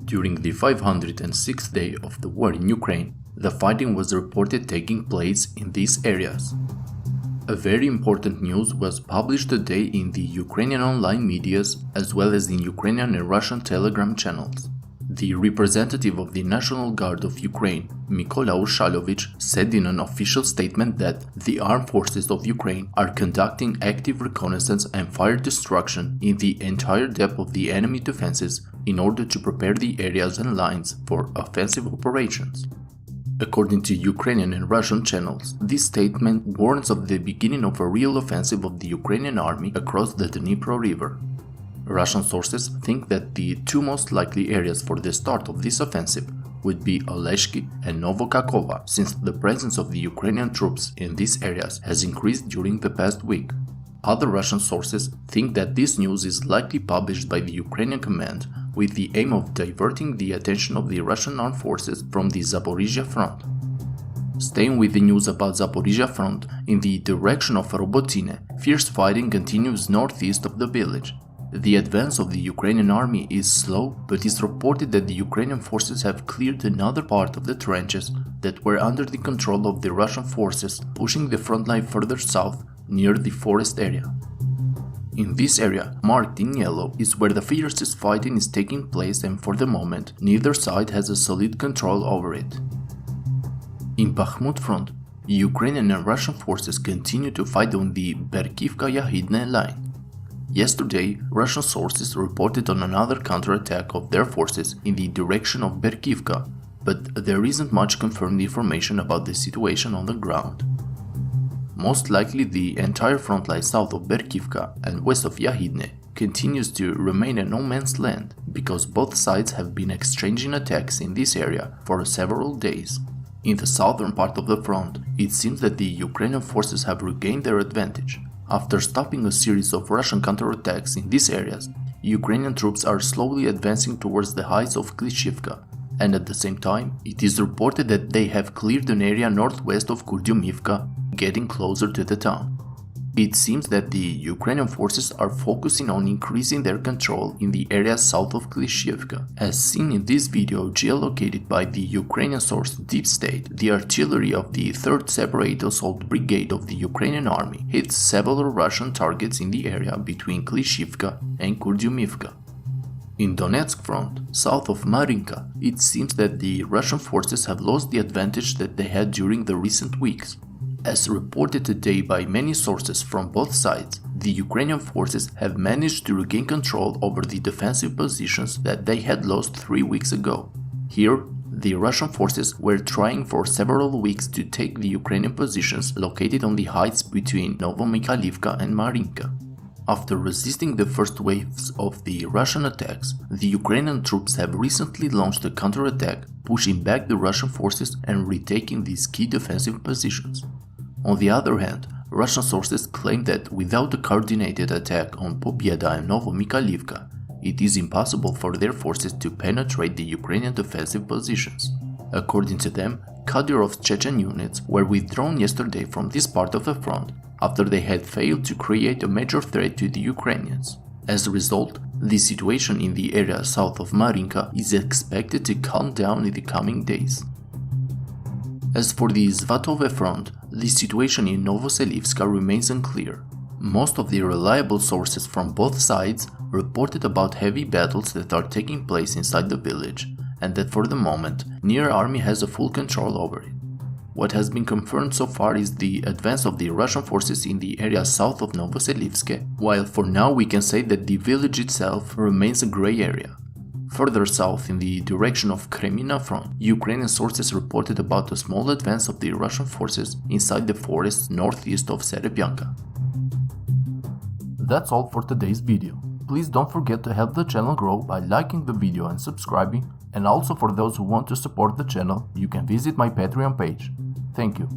During the 506th day of the war in Ukraine, the fighting was reported taking place in these areas. A very important news was published today in the Ukrainian online medias as well as in Ukrainian and Russian Telegram channels. The representative of the National Guard of Ukraine, Mykola Ushalovich, said in an official statement that the armed forces of Ukraine are conducting active reconnaissance and fire destruction in the entire depth of the enemy defenses in order to prepare the areas and lines for offensive operations. According to Ukrainian and Russian channels, this statement warns of the beginning of a real offensive of the Ukrainian army across the DNIPRO River. Russian sources think that the two most likely areas for the start of this offensive would be Oleshki and Novokakova, since the presence of the Ukrainian troops in these areas has increased during the past week. Other Russian sources think that this news is likely published by the Ukrainian command with the aim of diverting the attention of the Russian armed forces from the Zaporizhzhia front. Staying with the news about Zaporizhzhia front, in the direction of Robotyne, fierce fighting continues northeast of the village. The advance of the Ukrainian army is slow, but it's reported that the Ukrainian forces have cleared another part of the trenches that were under the control of the Russian forces, pushing the front line further south near the forest area. In this area, marked in yellow, is where the fiercest fighting is taking place, and for the moment, neither side has a solid control over it. In Bakhmut front, Ukrainian and Russian forces continue to fight on the Berkivka-Yahidne line. Yesterday, Russian sources reported on another counterattack of their forces in the direction of Berkivka, but there isn't much confirmed information about the situation on the ground. Most likely, the entire front line south of Berkivka and west of Yahidne continues to remain a no man's land because both sides have been exchanging attacks in this area for several days. In the southern part of the front, it seems that the Ukrainian forces have regained their advantage. After stopping a series of Russian counterattacks in these areas, Ukrainian troops are slowly advancing towards the heights of Klishivka, and at the same time, it is reported that they have cleared an area northwest of Kurdiumivka, getting closer to the town. It seems that the Ukrainian forces are focusing on increasing their control in the area south of Klishivka. As seen in this video geolocated by the Ukrainian source Deep State, the artillery of the 3rd Separate Assault Brigade of the Ukrainian army hit several Russian targets in the area between Klishivka and Kurdiumivka. In Donetsk front, south of Marinka, it seems that the Russian forces have lost the advantage that they had during the recent weeks. As reported today by many sources from both sides, the Ukrainian forces have managed to regain control over the defensive positions that they had lost 3 weeks ago. Here, the Russian forces were trying for several weeks to take the Ukrainian positions located on the heights between Novoselivske and Marinka. After resisting the first waves of the Russian attacks, the Ukrainian troops have recently launched a counterattack, pushing back the Russian forces and retaking these key defensive positions. On the other hand, Russian sources claim that without a coordinated attack on Pobieda and Novoselivske, it is impossible for their forces to penetrate the Ukrainian defensive positions. According to them, Kadyrov's Chechen units were withdrawn yesterday from this part of the front after they had failed to create a major threat to the Ukrainians. As a result, the situation in the area south of Marinka is expected to calm down in the coming days. As for the Svatove front, the situation in Novoselivske remains unclear. Most of the reliable sources from both sides reported about heavy battles that are taking place inside the village, and that for the moment, neither army has a full control over it. What has been confirmed so far is the advance of the Russian forces in the area south of Novoselivske, while for now we can say that the village itself remains a grey area. Further south, in the direction of Kremina front, Ukrainian sources reported about a small advance of the Russian forces inside the forests northeast of Serebryanka. That's all for today's video. Please don't forget to help the channel grow by liking the video and subscribing, and also for those who want to support the channel, you can visit my Patreon page. Thank you.